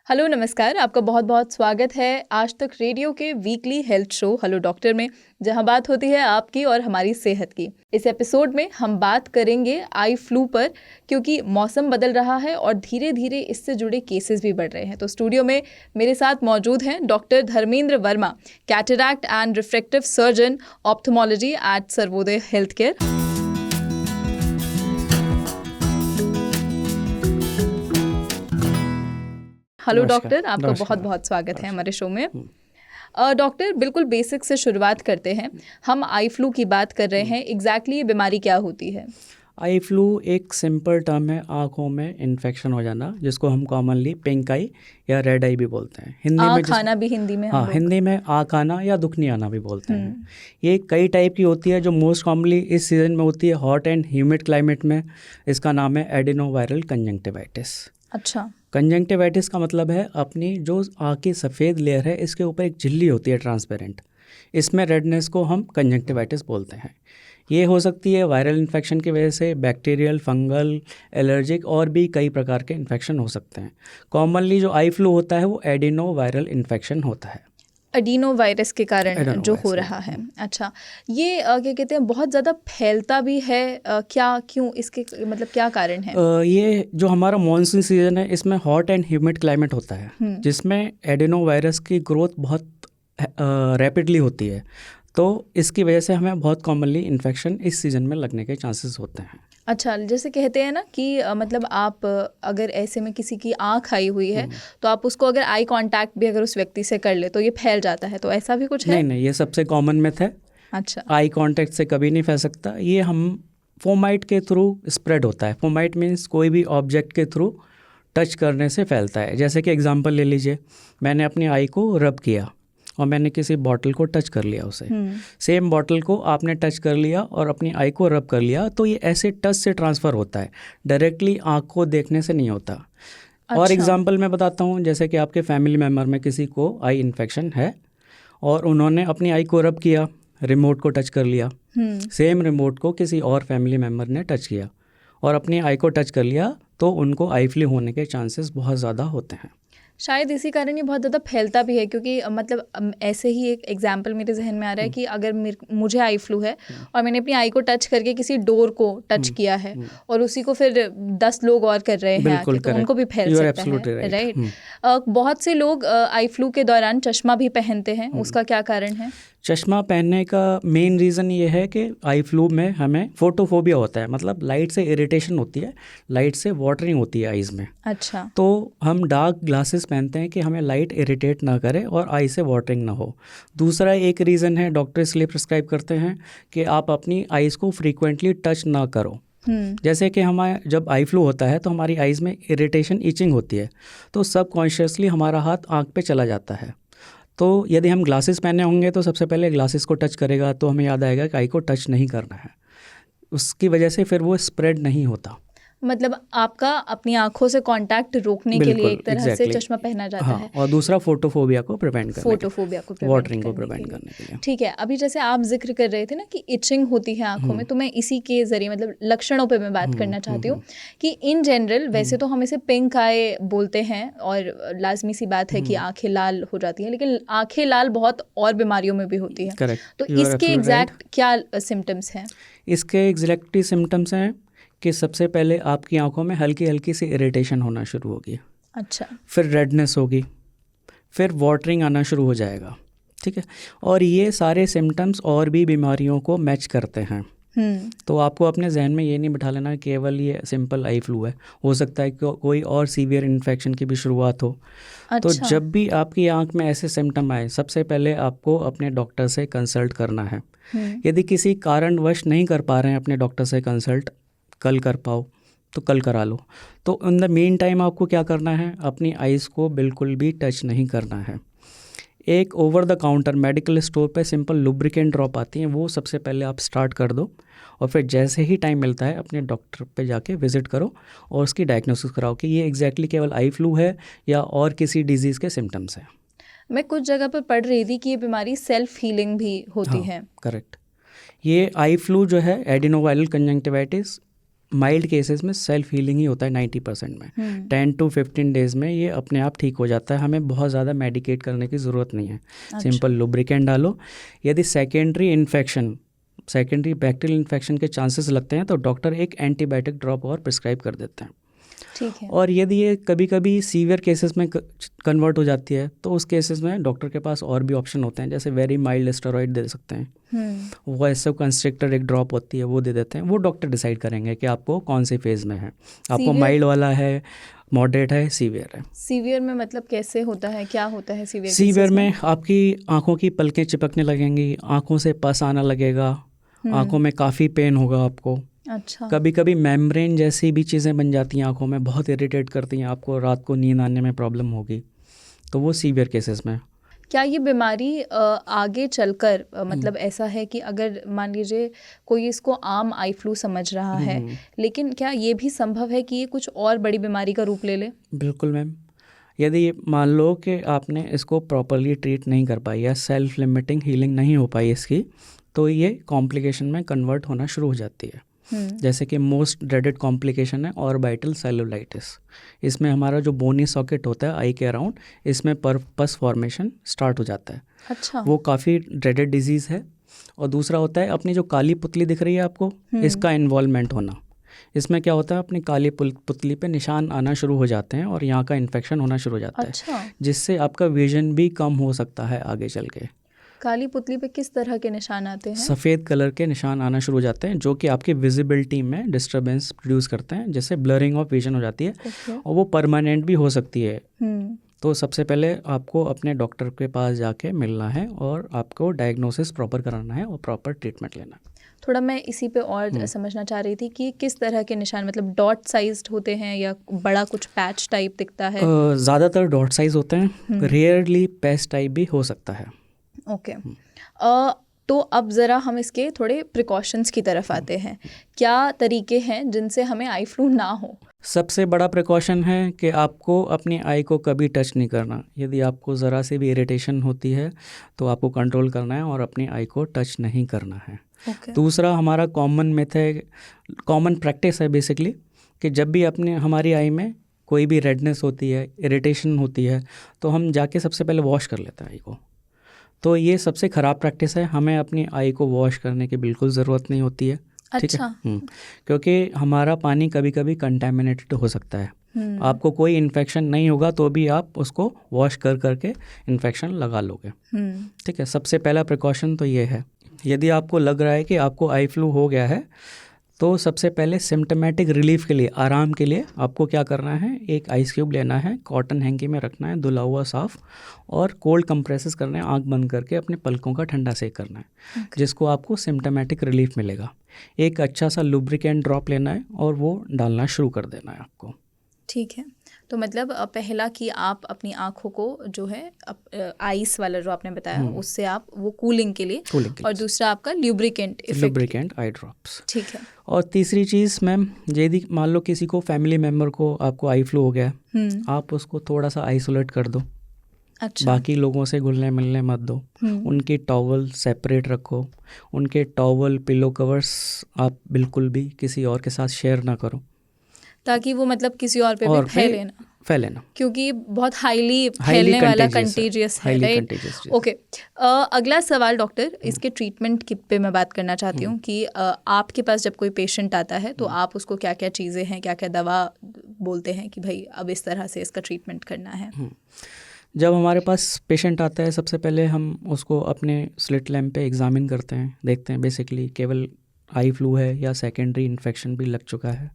Hello नमस्कार, आपका बहुत बहुत स्वागत है आज तक रेडियो के weekly health show hello doctor में, जहां बात होती है आपकी और हमारी सेहत की। इस एपिसोड में हम बात करेंगे आई फ्लू पर, क्योंकि मौसम बदल रहा है और धीरे धीरे इससे जुड़े केसेस भी बढ़ रहे हैं। तो स्टूडियो में मेरे साथ मौजूद हैं doctor Dharmendra Verma, cataract and refractive surgeon, ophthalmology at Sarvodaya health care. Hello doctor, आपका बहुत बहुत स्वागत है हमारे शो में। डॉक्टर, बिल्कुल बेसिक से शुरुआत करते हैं। हम आई फ्लू की बात कर रहे हैं, एग्जैक्टली ये बीमारी क्या होती है? आई फ्लू एक सिंपल टर्म है, आँखों में इन्फेक्शन हो जाना, जिसको हम कॉमनली पिंक आई या रेड आई भी बोलते हैं। हिंदी में आना भी हिंदी में हाँ, हिंदी में आँख आना या दुखनी आना भी बोलते हैं। ये कई टाइप की होती है, जो मोस्ट कॉमनली इस सीज़न में होती है, हॉट एंड ह्यूमिड क्लाइमेट में। इसका नाम है एडिनोवायरल कंजंक्टिवाइटिस। अच्छा। कंजंक्टिवाइटिस का मतलब है अपनी जो आँख की सफ़ेद लेयर है, इसके ऊपर एक झिल्ली होती है ट्रांसपेरेंट, इसमें रेडनेस को हम कंजंक्टिवाइटिस बोलते हैं। ये हो सकती है वायरल इन्फेक्शन की वजह से, बैक्टीरियल, फंगल, एलर्जिक और भी कई प्रकार के इन्फेक्शन हो सकते हैं। कॉमनली जो आई फ्लू होता है वो एडिनो वायरल इन्फेक्शन होता है, एडिनो वायरस के कारण जो हो रहा है। अच्छा, ये क्या कहते हैं, बहुत ज़्यादा फैलता भी है क्या, क्यों, इसके मतलब क्या कारण है? ये जो हमारा मॉनसून सीजन है, इसमें हॉट एंड ह्यूमिड क्लाइमेट होता है, जिसमें एडिनो वायरस की ग्रोथ बहुत रैपिडली होती है। तो इसकी वजह से हमें बहुत कॉमनली इन्फेक्शन इस सीज़न में लगने के चांसेस होते हैं। अच्छा, जैसे कहते हैं ना कि मतलब आप अगर ऐसे में किसी की आँख आई हुई है तो आप उसको अगर आई कांटेक्ट भी अगर उस व्यक्ति से कर ले तो ये फैल जाता है, तो ऐसा भी कुछ है? नहीं, ये सबसे कॉमन मिथ है। अच्छा। आई कांटेक्ट से कभी नहीं फैल सकता। ये हम फोमाइट के थ्रू स्प्रेड होता है। फोमाइट मीन्स कोई भी ऑब्जेक्ट के थ्रू टच करने से फैलता है। जैसे कि एग्जांपल ले लीजिए, मैंने अपनी आई को रब किया और मैंने किसी बॉटल को टच कर लिया, उसे सेम बॉटल को आपने टच कर लिया और अपनी आई को रब कर लिया, तो ये ऐसे टच से ट्रांसफ़र होता है, डायरेक्टली आँख को देखने से नहीं होता। अच्छा। और एग्जांपल मैं बताता हूँ, जैसे कि आपके फैमिली मेम्बर में किसी को आई इन्फेक्शन है और उन्होंने अपनी आई को रब किया, रिमोट को टच कर लिया, सेम रिमोट को किसी और फैमिली मेम्बर ने टच किया और अपनी आई को टच कर लिया, तो उनको आई फ्लू होने के चांसेस बहुत ज़्यादा होते हैं। शायद इसी कारण ये बहुत ज़्यादा फैलता भी है, क्योंकि मतलब ऐसे ही एक एग्जांपल मेरे जहन में आ रहा है कि अगर मुझे आई फ्लू है और मैंने अपनी आई को टच करके किसी डोर को टच किया है और उसी को फिर 10 लोग और कर रहे हैं आके, तो उनको भी फैल सकता है, राइट? बहुत से लोग आई फ्लू के दौरान चश्मा भी पहनते हैं, उसका क्या कारण है? चश्मा पहनने का मेन रीज़न ये है कि आई फ्लू में हमें फोटोफोबिया होता है, मतलब लाइट से इरिटेशन होती है, लाइट से वाटरिंग होती है आइज़ में। अच्छा। तो हम डार्क ग्लासेस पहनते हैं कि हमें लाइट इरिटेट ना करे और आई से वाटरिंग ना हो। दूसरा एक रीज़न है, डॉक्टर इसलिए प्रिस्क्राइब करते हैं कि आप अपनी आइज़ को फ्रीक्वेंटली टच ना करो। जैसे कि हमारे जब आई फ्लू होता है तो हमारी आइज़ में इरिटेशन, ईचिंग होती है, तो सबकॉन्शियसली हमारा हाथ आँख पे चला जाता है। तो यदि हम ग्लासेस पहने होंगे तो सबसे पहले ग्लासेस को टच करेगा, तो हमें याद आएगा कि आई को टच नहीं करना है। उसकी वजह से फिर वो स्प्रेड नहीं होता। मतलब आपका अपनी आंखों से कांटेक्ट रोकने के लिए एक तरह से चश्मा पहना जाता है। और दूसरा फोटोफोबिया को प्रिवेंट करने वाटरिंग को प्रिवेंट करने के लिए। ठीक है, अभी जैसे आप जिक्र कर रहे थे ना कि इचिंग होती है आंखों में, तो मैं इसी के जरिए मतलब लक्षणों पे मैं बात करना चाहती हूँ कि इन जनरल वैसे तो हम इसे पिंक आई बोलते हैं और लाजमी सी बात है कि आंखें लाल हो जाती हैं, लेकिन आंखें लाल बहुत और बीमारियों में भी होती है। करेक्ट। तो इसके एग्जैक्ट क्या सिम्टम्स हैं? इसके एग्जैक्ट सिम्टम्स हैं कि सबसे पहले आपकी आंखों में हल्की हल्की सी इरिटेशन होना शुरू होगी। अच्छा। फिर रेडनेस होगी, फिर वाटरिंग आना शुरू हो जाएगा। ठीक है, और ये सारे सिम्टम्स और भी बीमारियों को मैच करते हैं। तो आपको अपने जहन में ये नहीं बिठा लेना केवल ये सिंपल आई फ्लू है, हो सकता है कि कोई और सीवियर इन्फेक्शन की भी शुरुआत हो। अच्छा। तो जब भी आपकी आंख में ऐसे सिम्टम आए, सबसे पहले आपको अपने डॉक्टर से कंसल्ट करना है। यदि किसी कारणवश नहीं कर पा रहे हैं अपने डॉक्टर से कंसल्ट, कल कर पाओ तो कल करा लो। तो इन द मीन टाइम आपको क्या करना है, अपनी आइज़ को बिल्कुल भी टच नहीं करना है। एक over the counter medical store पे सिंपल लुब्रिकेंट ड्रॉप आती हैं, वो सबसे पहले आप स्टार्ट कर दो और फिर जैसे ही टाइम मिलता है अपने डॉक्टर पे जाके विजिट करो और उसकी डायग्नोसिस कराओ कि ये एग्जैक्टली केवल आई फ्लू है या और किसी डिजीज़ के सिम्टम्स हैं। मैं कुछ जगह पर पढ़ रही थी कि ये बीमारी सेल्फ हीलिंग भी होती है। करेक्ट। ये आई फ्लू जो है एडिनोवायरल कंजंक्टिवाइटिस, माइल्ड केसेस में सेल्फ हीलिंग ही होता है 90% में। 10 to 15 डेज़ में ये अपने आप ठीक हो जाता है, हमें बहुत ज़्यादा मेडिकेट करने की ज़रूरत नहीं है। सिंपल लुब्रिकेंट डालो। यदि सेकेंडरी बैक्टीरियल इन्फेक्शन के चांसेस लगते हैं तो डॉक्टर एक एंटीबायोटिक ड्रॉप और प्रिस्क्राइब कर देते हैं। ठीक है। और यदि ये कभी कभी सीवियर केसेस में कन्वर्ट हो जाती है तो उस केसेस में डॉक्टर के पास और भी ऑप्शन होते हैं, जैसे वेरी माइल्ड स्टेरॉइड दे सकते हैं, वासो कंस्ट्रिक्टर एक ड्रॉप होती है वो दे देते हैं। वो डॉक्टर डिसाइड करेंगे कि आपको कौन से फेज़ में है, आपको माइल्ड वाला है, मॉडरेट है, सीवियर है। सीवियर में मतलब कैसे होता है, क्या होता है सीवियर? सीवियर में आपकी आंखों की पलकें चिपकने लगेंगी, आंखों से पस आना लगेगा, आंखों में काफ़ी पेन होगा आपको। अच्छा। कभी कभी मेम्ब्रेन जैसी भी चीज़ें बन जाती हैं आंखों में, बहुत इरिटेट करती हैं आपको, रात को नींद आने में प्रॉब्लम होगी, तो वो सीवियर केसेस में। क्या ये बीमारी आगे चलकर मतलब ऐसा है कि अगर मान लीजिए कोई इसको आम आई फ्लू समझ रहा है, लेकिन क्या ये भी संभव है कि ये कुछ और बड़ी बीमारी का रूप ले ले? बिल्कुल मैम। यदि मान लो कि आपने इसको प्रॉपरली ट्रीट नहीं कर पाई या सेल्फ लिमिटिंग हीलिंग नहीं हो पाई इसकी, तो ये कॉम्प्लिकेशन में कन्वर्ट होना शुरू हो जाती है। जैसे कि मोस्ट ड्रेडेड कॉम्प्लिकेशन है ऑर्बिटल सेलुलाइटिस। इसमें हमारा जो बोनी सॉकेट होता है आई के अराउंड, इसमें पस फॉर्मेशन स्टार्ट हो जाता है। अच्छा। वो काफ़ी ड्रेडेड डिजीज़ है। और दूसरा होता है अपनी जो काली पुतली दिख रही है आपको, इसका इन्वॉल्वमेंट होना। इसमें क्या होता है, अपनी काली पुतली पे निशान आना शुरू हो जाते हैं और यहाँ का इन्फेक्शन होना शुरू हो जाता है। अच्छा। जिससे आपका विजन भी कम हो सकता है आगे चल के। काली पुतली पे किस तरह के निशान आते हैं? सफ़ेद कलर के निशान आना शुरू हो जाते हैं जो कि आपकी विजिबिलिटी में डिस्टर्बेंस प्रोड्यूस करते हैं, जैसे ब्लरिंग ऑफ विजन हो जाती है। और वो परमानेंट भी हो सकती है। तो सबसे पहले आपको अपने डॉक्टर के पास जाके मिलना है और आपको डायग्नोसिस प्रॉपर कराना है और प्रॉपर ट्रीटमेंट लेना है। थोड़ा मैं इसी पे और समझना चाह रही थी कि किस तरह के निशान, मतलब डॉट साइज्ड होते हैं या बड़ा कुछ पैच टाइप दिखता है? ज़्यादातर डॉट साइज होते हैं, रेयरली पैच टाइप भी हो सकता है। ओके। तो अब ज़रा हम इसके थोड़े प्रिकॉशंस की तरफ आते हैं। क्या तरीके हैं जिनसे हमें आई फ्लू ना हो? सबसे बड़ा प्रिकॉशन है कि आपको अपनी आई को कभी टच नहीं करना। यदि आपको ज़रा से भी इरिटेशन होती है तो आपको कंट्रोल करना है और अपनी आई को टच नहीं करना है। दूसरा हमारा कॉमन प्रैक्टिस है बेसिकली कि जब भी हमारी आई में कोई भी रेडनेस होती है, इरिटेशन होती है, तो हम जाके सबसे पहले वॉश कर लेते हैं आई को। तो ये सबसे ख़राब प्रैक्टिस है, हमें अपनी आई को वॉश करने की बिल्कुल ज़रूरत नहीं होती है। ठीक अच्छा। है। क्योंकि हमारा पानी कभी कभी कंटेमिनेटेड हो सकता है। आपको कोई इन्फेक्शन नहीं होगा तो भी आप उसको वॉश करके इन्फेक्शन लगा लोगे। ठीक है। सबसे पहला प्रिकॉशन तो ये है। यदि आपको लग रहा है कि आपको आई फ्लू हो गया है तो सबसे पहले सिम्टोमेटिक रिलीफ के लिए, आराम के लिए आपको क्या करना है, एक आइस क्यूब लेना है, कॉटन हैंकी में रखना है धुला हुआ साफ़, और कोल्ड कंप्रेसेस करना है, आंख बंद करके अपने पलकों का ठंडा सेक करना है। जिसको आपको सिम्टोमेटिक रिलीफ मिलेगा। एक अच्छा सा लुब्रिकेंट ड्रॉप लेना है और वो डालना शुरू कर देना है आपको। ठीक है। तो मतलब पहला कि आप अपनी आँखों को जो है आइस वाला जो आपने बताया उससे आप वो कूलिंग के लिए, और दूसरा आपका लुब्रिकेंट आई ड्रॉप्स। ठीक है। और तीसरी चीज़ मैम, यदि मान लो किसी को फैमिली मेम्बर को आपको आई फ्लू हो गया, आप उसको थोड़ा सा आइसोलेट कर दो। अच्छा। बाकी लोगों से घुलने मिलने मत दो। उनकी टॉवल सेपरेट रखो। उनके टॉवल, पिलो कवर्स आप बिल्कुल भी किसी और के साथ शेयर ना करो, ताकि वो मतलब किसी और पे भी फैले ना, क्योंकि बहुत हाईली फैलने वाला कंटेजियस है, राइट? ओके। अगला सवाल डॉक्टर, इसके ट्रीटमेंट पे मैं बात करना चाहती हूँ कि आपके पास जब कोई पेशेंट आता है तो आप उसको क्या क्या चीज़ें हैं, क्या क्या दवा बोलते हैं कि भाई अब इस तरह से इसका ट्रीटमेंट करना है? जब हमारे पास पेशेंट आता है सबसे पहले हम उसको अपने स्लिट लैम्प पे एग्जामिन करते हैं, देखते हैं बेसिकली केवल आई फ्लू है या सेकेंडरी इन्फेक्शन भी लग चुका है।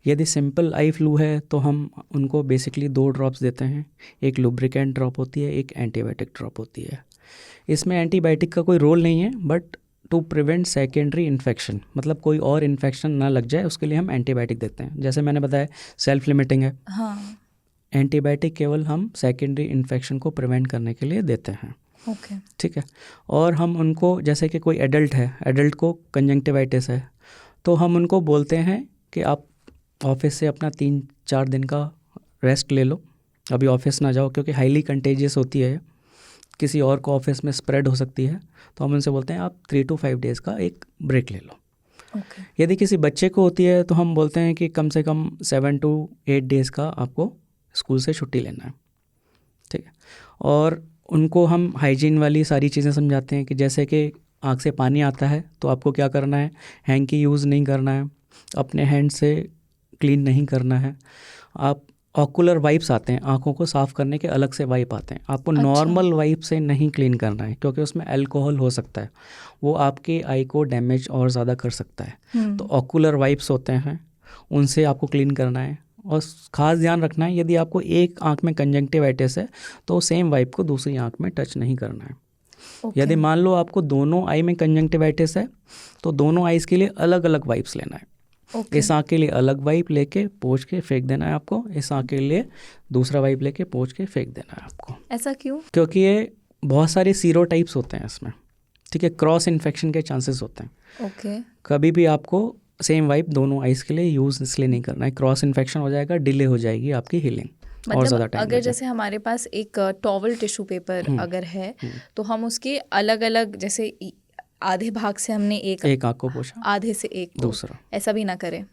यदि सिंपल आई फ्लू है तो हम उनको बेसिकली 2 ड्रॉप्स देते हैं। एक लुब्रिकेंट ड्रॉप होती है, एक एंटीबायोटिक ड्रॉप होती है। इसमें एंटीबायोटिक का कोई रोल नहीं है, but to prevent secondary infection, मतलब कोई और इन्फेक्शन ना लग जाए उसके लिए हम एंटीबायोटिक देते हैं। जैसे मैंने बताया सेल्फ लिमिटिंग है। हाँ। एंटीबायोटिक केवल हम सेकेंडरी इन्फेक्शन को प्रिवेंट करने के लिए देते हैं। ओके। ठीक है। और हम उनको, जैसे कि कोई एडल्ट है, एडल्ट को कंजंक्टिवाइटिस है, तो हम उनको बोलते हैं कि आप ऑफिस से अपना 3-4 दिन का रेस्ट ले लो, अभी ऑफिस ना जाओ, क्योंकि हाईली कंटेजियस होती है, किसी और को ऑफिस में स्प्रेड हो सकती है। तो हम उनसे बोलते हैं आप 3 to 5 डेज़ का एक ब्रेक ले लो। यदि किसी बच्चे को होती है तो हम बोलते हैं कि कम से कम 7 to 8 डेज़ का आपको स्कूल से छुट्टी लेना है, ठीक है। और उनको हम हाइजीन वाली सारी चीज़ें समझाते हैं कि जैसे कि आँख से पानी आता है तो आपको क्या करना है, हैंड की यूज़ नहीं करना है, अपने हैंड से क्लीन नहीं करना है। आप ऑकुलर वाइप्स आते हैं, आँखों को साफ़ करने के अलग से वाइप आते हैं, आपको नॉर्मल वाइप से नहीं क्लीन करना है क्योंकि उसमें अल्कोहल हो सकता है, वो आपके आई को डैमेज और ज़्यादा कर सकता है। तो ऑकुलर वाइप्स होते हैं, उनसे आपको क्लीन करना है। और ख़ास ध्यान रखना है, यदि आपको एक आँख में कंजंक्टिवाइटिस है तो सेम वाइप को दूसरी आँख में टच नहीं करना है। यदि मान लो आपको दोनों आई में कंजंक्टिवाइटिस है तो दोनों आइज़ के लिए अलग अलग वाइप्स लेना है। इस आँख के लिए अलग वाइप लेके पोंछ के फेंक देना है आपको, इस आँख के लिए दूसरा वाइप लेके पोंछ के फेंक देना है आपको। ऐसा क्यों? क्योंकि ये बहुत सारे सीरोटाइप्स होते हैं इसमें, ठीक है, क्रॉस इन्फेक्शन के चांसेस होते हैं। कभी भी आपको सेम वाइप दोनों आइज़ के लिए यूज़ इसलिए नहीं करना है, क्रॉस इन्फेक्शन हो जाएगा, डिले हो जाएगी आपकी हीलिंग। मतलब अगर जैसे हमारे पास एक टॉवल टिश्यू पेपर अगर है तो हम उसके अलग अलग, जैसे आधे भाग से हमने एक आँख को पोंछा, आधे से एक दूसरा, ऐसा भी ना करें,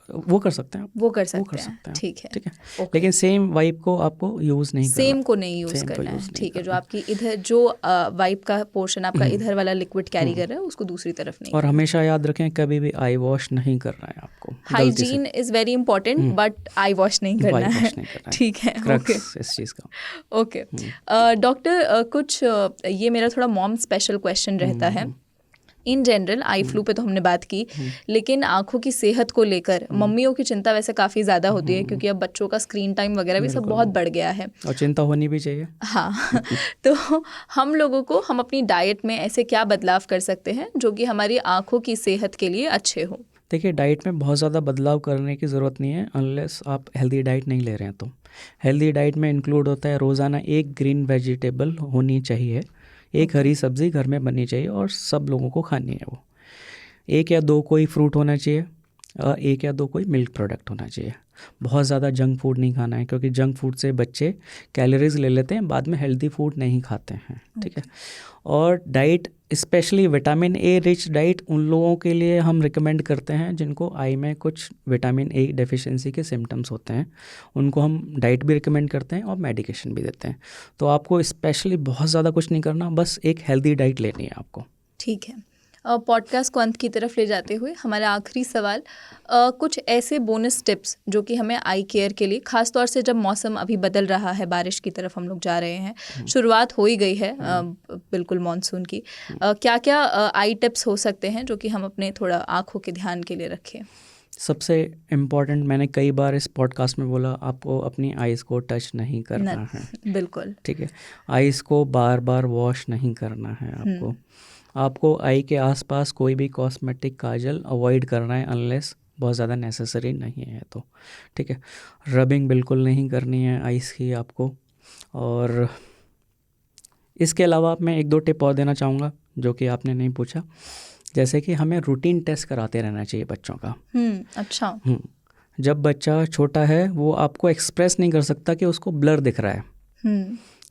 वो कर सकते हैं, वो कर सकते हैं, ठीक है। लेकिन सेम वाइप को आपको यूज़ नहीं करना, सेम को नहीं यूज़ करना है, ठीक है। जो आपकी इधर जो वाइप का पोर्शन आपका इधर वाला लिक्विड कैरी कर रहा है उसको दूसरी तरफ नहीं। और हमेशा याद रखें कभी भी आई वॉश नहीं करना है आपको। Hygiene is very important but I wash नहीं करना है, ठीक है। ओके, इस चीज़ का ओके। डॉक्टर कुछ ये मेरा थोड़ा मॉम स्पेशल क्वेश्चन रहता है। इन जनरल आई फ्लू पे तो हमने बात की, लेकिन आँखों की सेहत को लेकर मम्मियों की चिंता वैसे काफ़ी ज़्यादा होती है क्योंकि अब बच्चों का स्क्रीन टाइम वगैरह भी सब बहुत बढ़ गया है और चिंता होनी भी चाहिए। हाँ तो हम लोगों को, हम अपनी डाइट में ऐसे क्या बदलाव कर सकते हैं जो कि हमारी आँखों की सेहत के लिए अच्छे हो? देखिए, डाइट में बहुत ज़्यादा बदलाव करने की ज़रूरत नहीं है अनलेस आप हेल्दी डाइट नहीं ले रहे हैं। तो हेल्दी डाइट में इंक्लूड होता है रोज़ाना एक ग्रीन वेजिटेबल होनी चाहिए, एक हरी सब्ज़ी घर में बननी चाहिए और सब लोगों को खानी है। वो 1 या 2 कोई फ्रूट होना चाहिए, 1 या 2 कोई मिल्क प्रोडक्ट होना चाहिए। बहुत ज़्यादा जंक फूड नहीं खाना है क्योंकि जंक फूड से बच्चे कैलोरीज ले लेते हैं, बाद में हेल्दी फूड नहीं खाते हैं, ठीक है। और diet specially vitamin A rich diet उन लोगों के लिए हम रिकमेंड करते हैं जिनको आई में कुछ विटामिन ए डेफिशिएंसी के सिम्टम्स होते हैं, उनको हम डाइट भी रिकमेंड करते हैं और मेडिकेशन भी देते हैं। तो आपको स्पेशली बहुत ज़्यादा कुछ नहीं करना, बस एक हेल्दी डाइट लेनी है आपको, ठीक है। पॉडकास्ट को अंत की तरफ ले जाते हुए हमारा आखिरी सवाल, कुछ ऐसे बोनस टिप्स जो कि हमें आई केयर के लिए, ख़ास तौर से जब मौसम अभी बदल रहा है, बारिश की तरफ हम लोग जा रहे हैं, शुरुआत हो ही गई है बिल्कुल मॉनसून की, क्या क्या आई टिप्स हो सकते हैं जो कि हम अपने थोड़ा आँखों के ध्यान के लिए रखें? सबसे इम्पॉर्टेंट, मैंने कई बार इस पॉडकास्ट में बोला, आपको अपनी आइज़ को टच नहीं करना है, बिल्कुल, ठीक है। आइज़ को बार बार वॉश नहीं करना है आपको आई के आसपास कोई भी कॉस्मेटिक काजल अवॉइड करना है अनलेस बहुत ज़्यादा नेसेसरी नहीं है तो, ठीक है। रबिंग बिल्कुल नहीं करनी है आइज़ की आपको। और इसके अलावा मैं 1-2 टिप और देना चाहूँगा जो कि आपने नहीं पूछा, जैसे कि हमें रूटीन टेस्ट कराते रहना चाहिए बच्चों का। अच्छा। जब बच्चा छोटा है वो आपको एक्सप्रेस नहीं कर सकता कि उसको ब्लर दिख रहा है,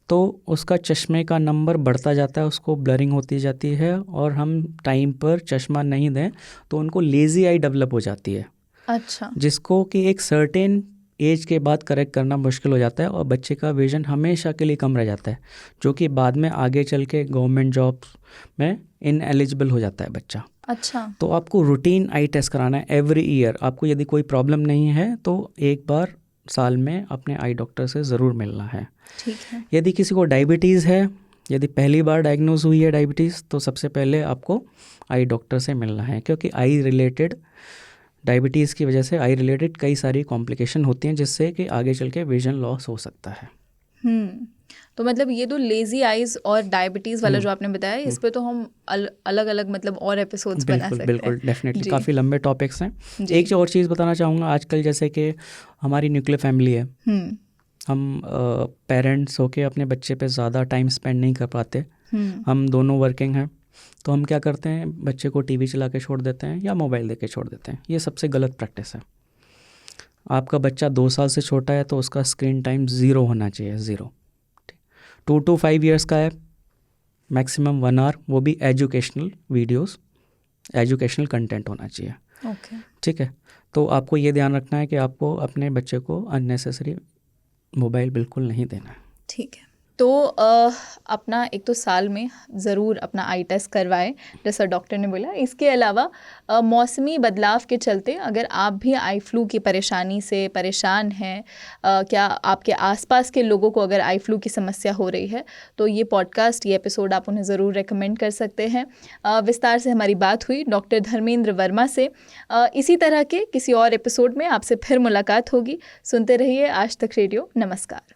तो उसका चश्मे का नंबर बढ़ता जाता है, उसको ब्लरिंग होती जाती है, और हम टाइम पर चश्मा नहीं दें तो उनको लेज़ी आई डेवलप हो जाती है। अच्छा। जिसको कि एक सर्टेन एज के बाद करेक्ट करना मुश्किल हो जाता है और बच्चे का विजन हमेशा के लिए कम रह जाता है, जो कि बाद में आगे चल के गवर्नमेंट जॉब्स में इनएलिजिबल हो जाता है बच्चा। अच्छा। तो आपको रूटीन आई टेस्ट कराना है एवरी ईयर। आपको यदि कोई प्रॉब्लम नहीं है तो एक बार साल में अपने आई डॉक्टर से ज़रूर मिलना है, ठीक है। यदि किसी को डायबिटीज़ है, यदि पहली बार डायग्नोज हुई है डायबिटीज़, तो सबसे पहले आपको आई डॉक्टर से मिलना है क्योंकि आई रिलेटेड, डायबिटीज़ की वजह से आई रिलेटेड कई सारी कॉम्प्लिकेशन होती हैं जिससे कि आगे चल के विजन लॉस हो सकता है। तो मतलब ये तो लेज़ी आइज़ और डायबिटीज़ वाला जो आपने बताया, इस पे तो हम अलग अलग मतलब और एपिसोड्स बना सकते हैं। बिल्कुल, डेफिनेटली काफ़ी लंबे टॉपिक्स हैं। एक और चीज़ बताना चाहूँगा, आजकल जैसे कि हमारी न्यूक्लियर फैमिली है, हम पेरेंट्स होके अपने बच्चे पे ज़्यादा टाइम स्पेंड नहीं कर पाते, हम दोनों वर्किंग हैं, तो हम क्या करते हैं, बच्चे को टीवी चला के छोड़ देते हैं या मोबाइल दे के छोड़ देते हैं। ये सबसे गलत प्रैक्टिस है। आपका बच्चा 2 साल से छोटा है तो उसका स्क्रीन टाइम 0 होना चाहिए, 0। 2 to 5 ईयर्स का है मैक्सिमम 1 आवर, वो भी एजुकेशनल वीडियोस एजुकेशनल कंटेंट होना चाहिए। ओके। ठीक है, तो आपको ये ध्यान रखना है कि आपको अपने बच्चे को अननेसेसरी मोबाइल बिल्कुल नहीं देना है। ठीक है, तो अपना एक तो साल में ज़रूर अपना आई टेस्ट करवाएं जैसा डॉक्टर ने बोला। इसके अलावा मौसमी बदलाव के चलते अगर आप भी आई फ्लू की परेशानी से परेशान हैं, क्या आपके आसपास के लोगों को अगर आई फ्लू की समस्या हो रही है, तो ये पॉडकास्ट, ये एपिसोड आप उन्हें ज़रूर रेकमेंड कर सकते हैं। विस्तार से हमारी बात हुई डॉक्टर धर्मेंद्र वर्मा से। इसी तरह के किसी और एपिसोड में आपसे फिर मुलाकात होगी। सुनते रहिए आज तक रेडियो। नमस्कार।